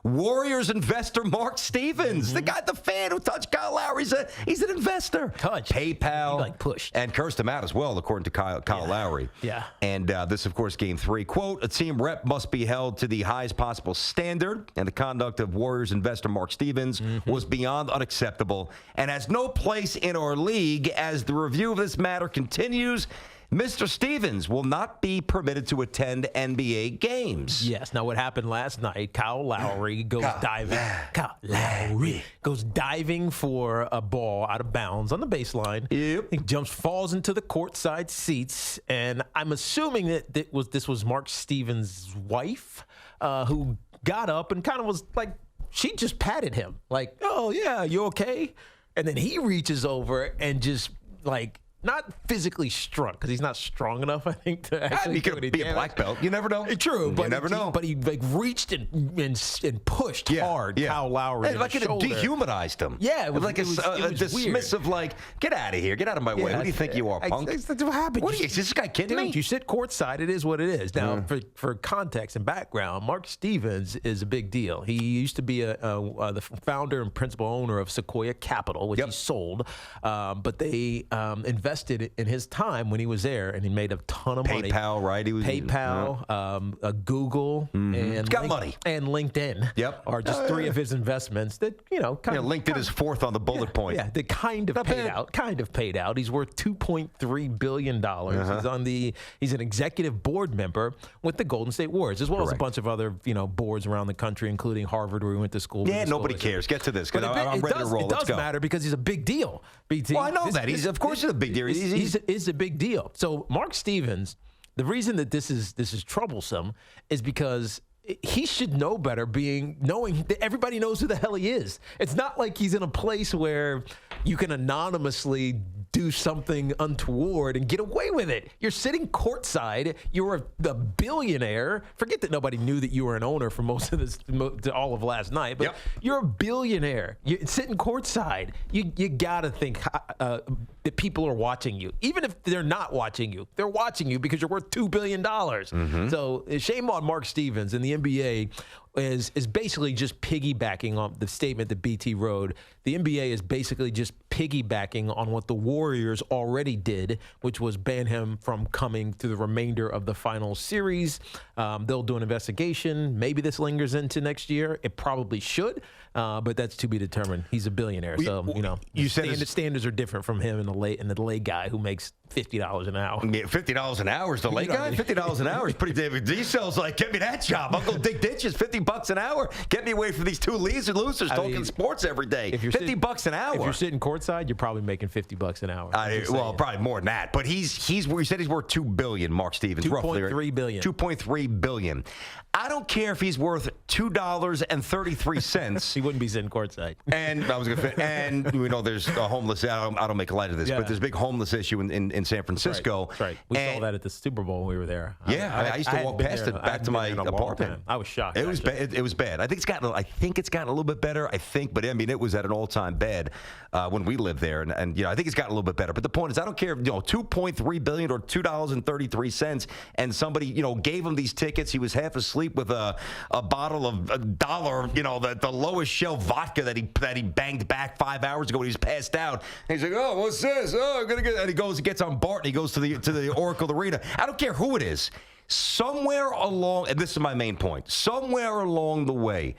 Warriors investor Mark Stevens, the guy, the fan who touched Kyle Lowry, he's an investor. PayPal. He pushed. And cursed him out as well, according to Kyle Lowry. Yeah. And this, of course, Game 3. Quote, a team rep must be held to the highest possible standard, and the conduct of Warriors investor Mark Stevens was beyond unacceptable and has no place in our league. As the review of this matter continues, Mr. Stevens will not be permitted to attend NBA games. Yes. Now, what happened last night, Kyle Lowry goes diving. Kyle Lowry goes diving for a ball out of bounds on the baseline. Yep. He falls into the courtside seats, and I'm assuming that this was Mark Stevens' wife who got up and kind of was like, she just patted him like, oh, yeah, you okay? And then he reaches over and just like, not physically struck, because he's not strong enough, I think, to actually He could be a black belt. You never know. True, but you never know. But he like reached and pushed hard. Kyle Lowry, hey, like it dehumanized him. Yeah, it was like it was dismissive, like, get out of here, get out of my way. Who do you think you are, punk? That's what happened. What is this guy kidding me? You sit courtside. It is what it is. Now, for context and background, Mark Stevens is a big deal. He used to be the founder and principal owner of Sequoia Capital, which he sold, but they invested in his time when he was there, and he made a ton of money. PayPal, right? He was Google, and got money, and LinkedIn. Are just three of his investments that LinkedIn is fourth on the bullet point. Yeah, they kind of paid out. He's worth $2.3 billion. He's an executive board member with the Golden State Warriors, as well as a bunch of other boards around the country, including Harvard, where he went to school. Yeah, nobody cares. Get to this, because I'm ready to roll. It does matter because he's a big deal. BT. Well, I know that. Of course he's a big deal. He's a big deal. So Mark Stevens, the reason that this is troublesome is because he should know better, knowing that everybody knows who the hell he is. It's not like he's in a place where you can anonymously do something untoward and get away with it. You're sitting courtside. You're the billionaire. Forget that nobody knew that you were an owner for most of this, all of last night. But you're a billionaire. You're sitting courtside. You gotta think that people are watching you, even if they're not watching you. They're watching you because you're worth $2 billion. So shame on Mark Stevens, and the NBA is basically just piggybacking on the statement that BT wrote. The NBA is basically just piggybacking on what the Warriors already did, which was ban him from coming to the remainder of the final series. They'll do an investigation. Maybe this lingers into next year. It probably should, but that's to be determined. He's a billionaire, so standards are different from him and the lay guy who makes $50 an hour. Yeah, $50 an hour is the lay guy. $50 an hour is pretty. David D sells like, get me that job. Uncle Dick Ditches, $50 an hour. Get me away from these two losers talking sports every day. If you're $50 an hour. If you're sitting courtside, you're probably making $50 an hour. Well, probably more than that. But he said he's worth $2 billion. Mark Stevens, roughly $2.3 billion. $2.3 billion. I don't care if he's worth $2.33. He wouldn't be sitting courtside. And I was going to. And we know there's a homeless. I don't make light of this, but there's a big homeless issue in San Francisco. That's right. We saw that at the Super Bowl when we were there. I used to walk past it back to my apartment. I was shocked. It was bad. It was bad. I think it's gotten a little bit better. But I mean, it was at an all-time bad when we lived there, and I think it's gotten a little bit better. But the point is, I don't care if $2.3 billion or $2.33, and somebody gave him these tickets. He was half asleep with a bottle of $1, the lowest shelf vodka that he banged back 5 hours ago when he was passed out. And he's like, oh, what's this? Oh, I'm gonna get. And he gets on BART and he goes to the Oracle Arena. I don't care who it is. Somewhere along, and this is my main point. Somewhere along the way,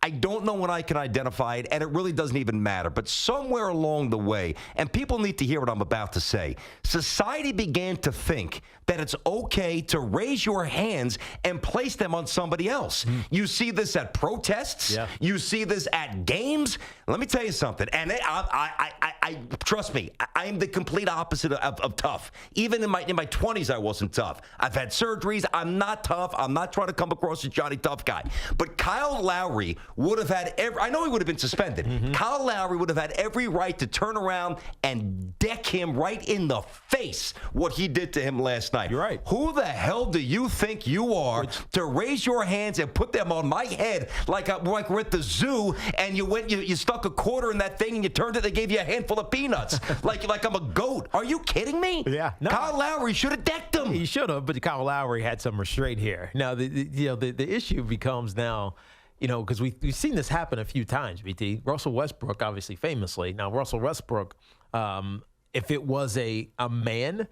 I don't know when I can identify it, and it really doesn't even matter, but somewhere along the way, and people need to hear what I'm about to say, society began to think that it's okay to raise your hands and place them on somebody else. You see this at protests. Yeah. You see this at games. Let me tell you something, and I trust me, I am the complete opposite of tough. Even in my 20s, I wasn't tough. I've had surgeries. I'm not tough. I'm not trying to come across as Johnny Tough Guy. But Kyle Lowry would have had I know he would have been suspended. Kyle Lowry would have had every right to turn around and deck him right in the face what he did to him last night. You're right. Who the hell do you think you are to raise your hands and put them on my head like we're at the zoo and you stuck a quarter in that thing and you turned it, they gave you a handful of peanuts like I'm a goat. Are you kidding me? Yeah. No. Kyle Lowry should have decked him. He should have, but Kyle Lowry had some restraint here. Now the issue becomes now, because we've seen this happen a few times, BT. Russell Westbrook, obviously famously. Now, Russell Westbrook, if it was a man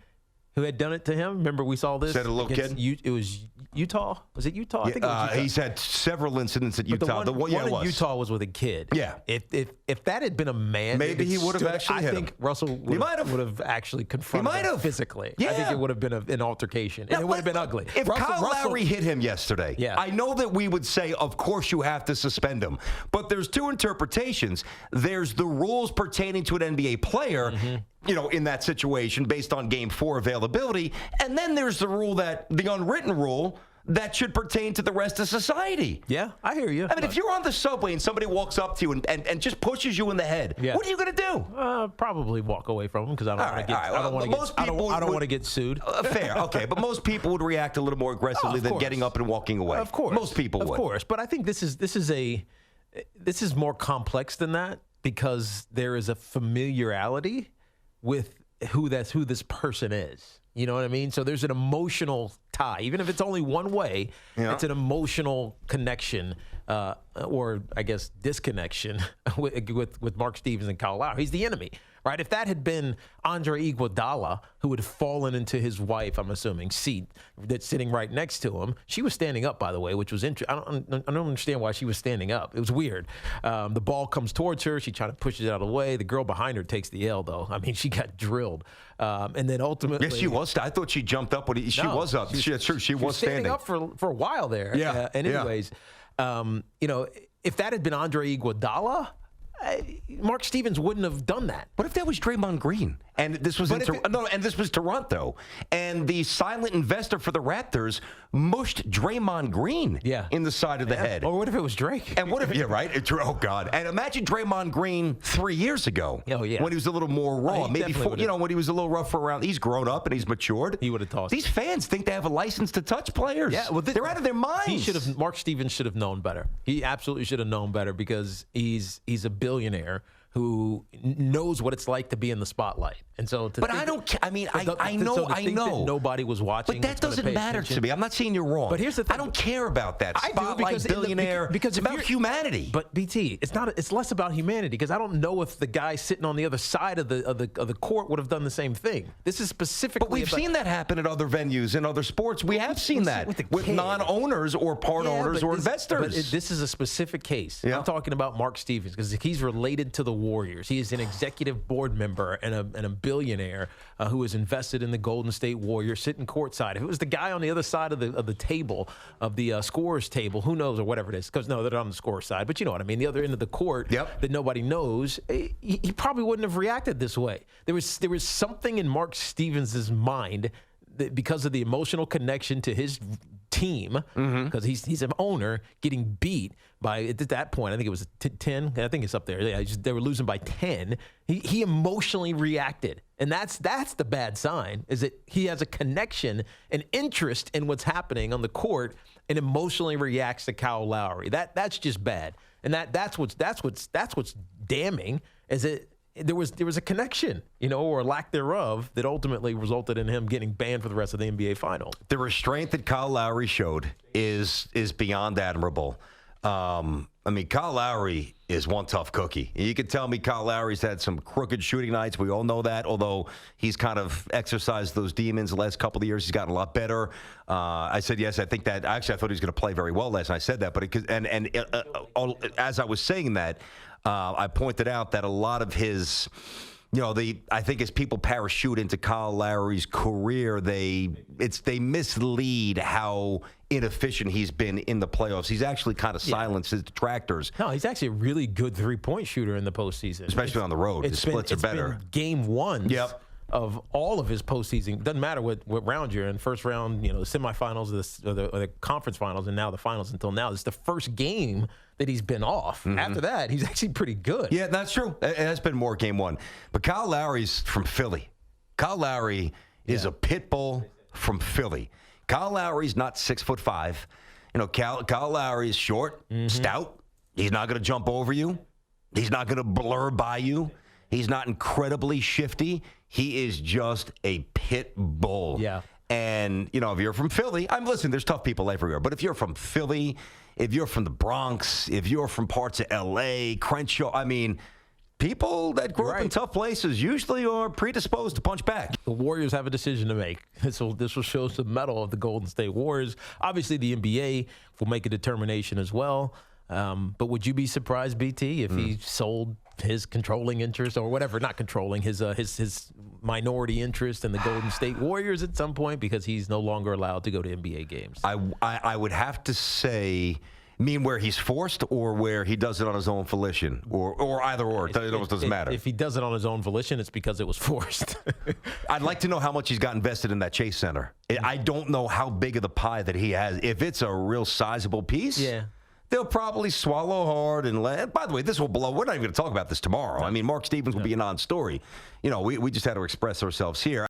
who had done it to him, remember we saw this? Said a little kid? It was Utah? Was it Utah? I think it was Utah. He's had several incidents at But Utah. the one in was. Utah was with a kid. Yeah. If that had been a man, maybe he would have actually hit him. I think Russell would have actually confronted him physically. Yeah. I think it would have been an altercation, and it would have been ugly. If Kyle Lowry hit him yesterday, I know that we would say, of course you have to suspend him. But there's two interpretations. There's the rules pertaining to an NBA player, in that situation based on Game 4 availability. And then there's the unwritten rule that should pertain to the rest of society. Yeah, I hear you. I mean, if you're on the subway and somebody walks up to you and just pushes you in the head, what are you going to do? Probably walk away from him because I don't want to get sued. Fair, okay, but most people would react a little more aggressively than getting up and walking away. Of course, most people would. Of course, but I think this is more complex than that because there is a familiarity with who this person is. You know what I mean? So there's an emotional tie, even if it's only one way. Yeah. It's an emotional connection, or I guess disconnection with Mark Stevens and Kyle Lowry. He's the enemy, right? If that had been Andre Iguodala, who had fallen into his wife, I'm assuming, seat that's sitting right next to him. She was standing up, by the way, which was interesting. I don't understand why she was standing up. It was weird. The ball comes towards her. She trying to push it out of the way. The girl behind her takes the L, though. I mean, she got drilled. And then ultimately, yes, she was. I thought she jumped up when she was up. That's true. She was standing up for a while there. Yeah. And anyways, if that had been Andre Iguodala, Mark Stevens wouldn't have done that. What if that was Draymond Green? And this was this was Toronto, and the silent investor for the Raptors mushed Draymond Green in the side of the head. Or what if it was Drake? And what if oh God! And imagine Draymond Green 3 years ago. Oh yeah, when he was a little more raw, maybe when he was a little rougher around. He's grown up and he's matured. He would have tossed. These fans think they have a license to touch players. Yeah, well, they're out of their minds. Mark Stevens should have known better. He absolutely should have known better because he's a billionaire who knows what it's like to be in the spotlight. And so, I know. That nobody was watching. But that doesn't matter to me. I'm not saying you're wrong. But here's the thing. I don't care about that. I Spotlight, do because billionaire. Because it's about humanity. But BT, it's less about humanity because I don't know if the guy sitting on the other side of the court would have done the same thing. This is specifically. But we've seen that happen at other venues in other sports. We have seen that with non-owners or part owners or investors. But this is a specific case. I'm talking about Mark Stevens because he's related to the Warriors. He is an executive board member and a billionaire who is invested in the Golden State Warriors, sitting courtside. If it was the guy on the other side of the table, of the scorer's table, who knows, or whatever it is, because no, they're not on the scorer's side, but you know what I mean, the other end of the court that nobody knows, he probably wouldn't have reacted this way. There was something in Mark Stevens' mind that because of the emotional connection to his team, because he's an owner, getting beat by, at that point, I think it was 10. I think it's up there. They were losing by 10. He emotionally reacted. And that's the bad sign, is that he has a connection, an interest in what's happening on the court and emotionally reacts to Kyle Lowry. That's just bad. And that's what's damning, is that there was a connection, or lack thereof, that ultimately resulted in him getting banned for the rest of the NBA Finals. The restraint that Kyle Lowry showed is beyond admirable. Kyle Lowry is one tough cookie. You can tell me Kyle Lowry's had some crooked shooting nights. We all know that, although he's kind of exercised those demons the last couple of years. He's gotten a lot better. I said, yes, I think that. Actually, I thought he was going to play very well last night. I said that, but as I was saying that, I pointed out that a lot of his, I think as people parachute into Kyle Lowry's career, they mislead how inefficient he's been in the playoffs. He's actually kind of silenced his detractors. No, he's actually a really good three-point shooter in the postseason. Especially on the road. His splits are better. Been game ones of all of his postseason. Doesn't matter what round you're in. First round, the semifinals, or the conference finals, and now the finals until now. It's the first game that he's been off. After that, he's actually pretty good. Yeah, that's true. It has been more game one. But Kyle Lowry's from Philly. Kyle Lowry is a pit bull from Philly. Kyle Lowry's not 6'5". Kyle Lowry is short, stout. He's not going to jump over you. He's not going to blur by you. He's not incredibly shifty. He is just a pit bull. Yeah. And, if you're from Philly, listen, there's tough people everywhere. But if you're from Philly, if you're from the Bronx, if you're from parts of L.A., Crenshaw, I mean, people that grew up in tough places usually are predisposed to punch back. The Warriors have a decision to make. This will show some mettle of the Golden State Warriors. Obviously, the NBA will make a determination as well. But would you be surprised, BT, if he sold his controlling interest or whatever, not controlling, his minority interest in the Golden State Warriors at some point because he's no longer allowed to go to NBA games? I would have to say, mean where he's forced or where he does it on his own volition or either or. It almost doesn't matter. If he does it on his own volition, it's because it was forced. I'd like to know how much he's got invested in that Chase Center. I don't know how big of the pie that he has. If it's a real sizable piece, they'll probably swallow hard and let. By the way, this will blow. We're not even going to talk about this tomorrow. I mean, Mark Stevens will be a non-story. You know, we just had to express ourselves here.